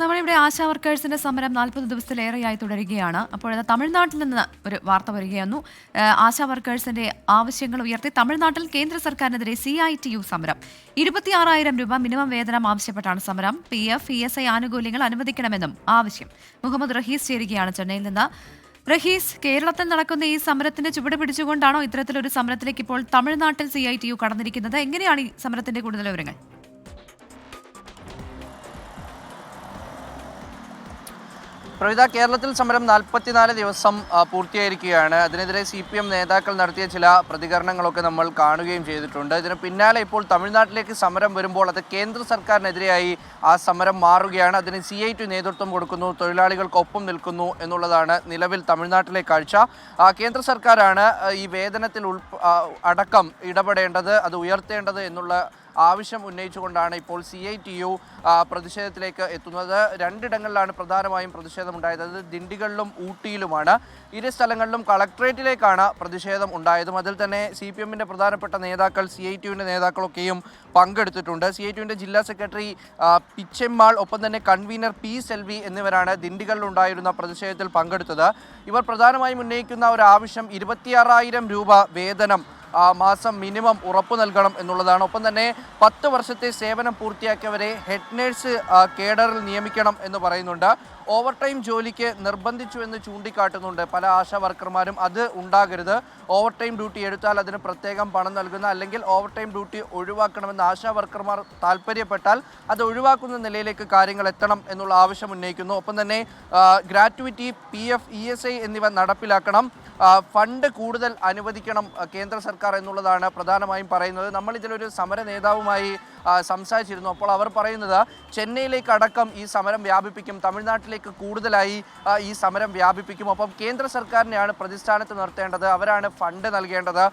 നമ്മളിവിടെ ആശാ വർക്കേഴ്സിന്റെ സമരം 40 ദിവസത്തിലേറെയായി തുടരുകയാണ്. അപ്പോഴത് തമിഴ്നാട്ടിൽ നിന്ന് ഒരു വാർത്ത വരികയായിരുന്നു. ആശാ വർക്കേഴ്സിന്റെ ആവശ്യങ്ങൾ ഉയർത്തി തമിഴ്നാട്ടിൽ കേന്ദ്ര സർക്കാരിനെതിരെ CITU സമരം. 26,000 രൂപ മിനിമം വേതനം ആവശ്യപ്പെട്ടാണ് സമരം. PF, ESI ആനുകൂല്യങ്ങൾ അനുവദിക്കണമെന്നും ആവശ്യം. മുഹമ്മദ് റഹീസ് ചേരുകയാണ് ചെന്നൈയിൽ നിന്ന്. റഹീസ്, കേരളത്തിൽ നടക്കുന്ന ഈ സമരത്തിന്റെ ചുവട് പിടിച്ചുകൊണ്ടാണോ ഇത്തരത്തിലൊരു സമരത്തിലേക്ക് ഇപ്പോൾ തമിഴ്നാട്ടിൽ CITU കടന്നിരിക്കുന്നത്? എങ്ങനെയാണ് ഈ സമരത്തിന്റെ കൂടുതൽ വിവരങ്ങൾ? പ്രവിത, കേരളത്തിൽ സമരം 44 ദിവസം പൂർത്തിയായിരിക്കുകയാണ്. അതിനെതിരെ CPM നേതാക്കൾ നടത്തിയ ചില പ്രതികരണങ്ങളൊക്കെ നമ്മൾ കാണുകയും ചെയ്തിട്ടുണ്ട്. ഇതിന് പിന്നാലെ ഇപ്പോൾ തമിഴ്നാട്ടിലേക്ക് സമരം വരുമ്പോൾ അത് കേന്ദ്ര സർക്കാരിനെതിരെയായി ആ സമരം മാറുകയാണ്. അതിന് CITU നേതൃത്വം കൊടുക്കുന്നു, തൊഴിലാളികൾക്കൊപ്പം നിൽക്കുന്നു എന്നുള്ളതാണ് നിലവിൽ തമിഴ്നാട്ടിലെ കാഴ്ച. കേന്ദ്ര സർക്കാരാണ് ഈ വേതനത്തിൽ അടക്കം ഇടപെടേണ്ടത്, അത് ഉയർത്തേണ്ടത് എന്നുള്ള ആവശ്യം ഉന്നയിച്ചുകൊണ്ടാണ് ഇപ്പോൾ CITU പ്രതിഷേധത്തിലേക്ക് എത്തുന്നത്. രണ്ടിടങ്ങളിലാണ് പ്രധാനമായും പ്രതിഷേധമുണ്ടായത്. അത് ദിണ്ടിഗലിലും ഊട്ടിയിലുമാണ്. ഇരു സ്ഥലങ്ങളിലും കളക്ട്രേറ്റിലേക്കാണ് പ്രതിഷേധം ഉണ്ടായതും. അതിൽ തന്നെ CPMന്റെ പ്രധാനപ്പെട്ട നേതാക്കൾ, CITUവിൻ്റെ നേതാക്കളൊക്കെയും പങ്കെടുത്തിട്ടുണ്ട്. CITUവിൻ്റെ ജില്ലാ സെക്രട്ടറി പിച്ചെമ്മാൾ, ഒപ്പം തന്നെ കൺവീനർ P. സെൽവി എന്നിവരാണ് ദിണ്ടിഗലിലുണ്ടായിരുന്ന പ്രതിഷേധത്തിൽ പങ്കെടുത്തത്. ഇവർ പ്രധാനമായും ഉന്നയിക്കുന്ന ഒരു ആവശ്യം 26,000 രൂപ വേതനം മാസം മിനിമം ഉറപ്പു നൽകണം എന്നുള്ളതാണ്. ഒപ്പം തന്നെ 10 വർഷത്തെ സേവനം പൂർത്തിയാക്കിയവരെ ഹെഡ് നേഴ്സ് കേഡറിൽ നിയമിക്കണം എന്ന് പറയുന്നുണ്ട്. ഓവർ ടൈം ജോലിക്ക് നിർബന്ധിച്ചു എന്ന് ചൂണ്ടിക്കാട്ടുന്നുണ്ട് പല ആശാ വർക്കർമാരും. അത് ഉണ്ടാകരുത്. ഓവർ ടൈം ഡ്യൂട്ടി എടുത്താൽ അതിന് പ്രത്യേകം പണം നൽകുന്ന, അല്ലെങ്കിൽ ഓവർ ടൈം ഡ്യൂട്ടി ഒഴിവാക്കണമെന്ന് ആശാ വർക്കർമാർ താല്പര്യപ്പെട്ടാൽ അത് ഒഴിവാക്കുന്ന നിലയിലേക്ക് കാര്യങ്ങൾ എത്തണം എന്നുള്ള ആവശ്യം ഉന്നയിക്കുന്നു. ഒപ്പം തന്നെ ഗ്രാറ്റുവിറ്റി, PF, ESI എന്നിവ നടപ്പിലാക്കണം. ഫണ്ട് കൂടുതൽ അനുവദിക്കണം കേന്ദ്ര സർക്കാർ എന്നുള്ളതാണ് പ്രധാനമായും പറയുന്നത്. നമ്മൾ ഇതിലൊരു സമര നേതാവുമായി സംസാരിച്ചിരുന്നു. അപ്പോൾ അവർ പറയുന്നത് ചെന്നൈയിലേക്ക് അടക്കം ഈ സമരം വ്യാപിപ്പിക്കും, തമിഴ്നാട്ടിലേക്ക് കൂടുതലായി ഈ സമരം വ്യാപിപ്പിക്കും. ഒപ്പം കേന്ദ്ര സർക്കാരിനെയാണ് പ്രതിസ്ഥാനത്ത് നിർത്തേണ്ടത്, അവരാണ് ഫണ്ട് നൽകേണ്ടത്.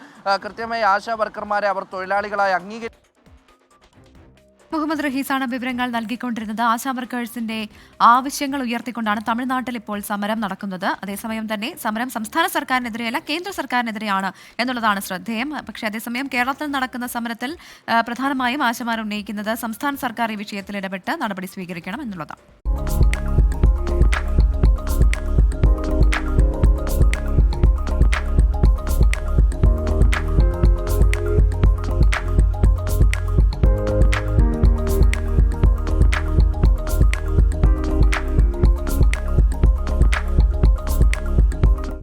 കൃത്യമായി ആശാ വർക്കർമാരെ അവർ തൊഴിലാളികളായി അംഗീകരിക്കും. മുഹമ്മദ് റഹീസാണ് വിവരങ്ങൾ നൽകിക്കൊണ്ടിരുന്നത്. ആശാ വർക്കേഴ്സിന്റെ ആവശ്യങ്ങൾ ഉയർത്തിക്കൊണ്ടാണ് തമിഴ്നാട്ടിൽ ഇപ്പോൾ സമരം നടക്കുന്നത്. അതേസമയം തന്നെ സമരം സംസ്ഥാന സർക്കാരിനെതിരെയല്ല, കേന്ദ്ര സർക്കാരിനെതിരെയാണ് എന്നുള്ളതാണ് ശ്രദ്ധേയം. പക്ഷേ അതേസമയം കേരളത്തിൽ നടക്കുന്ന സമരത്തിൽ പ്രധാനമായും ആശമാർ ഉന്നയിക്കുന്നത് സംസ്ഥാന സർക്കാർ ഈ വിഷയത്തിൽ ഇടപെട്ട് നടപടി സ്വീകരിക്കണം എന്നുള്ളതാണ്.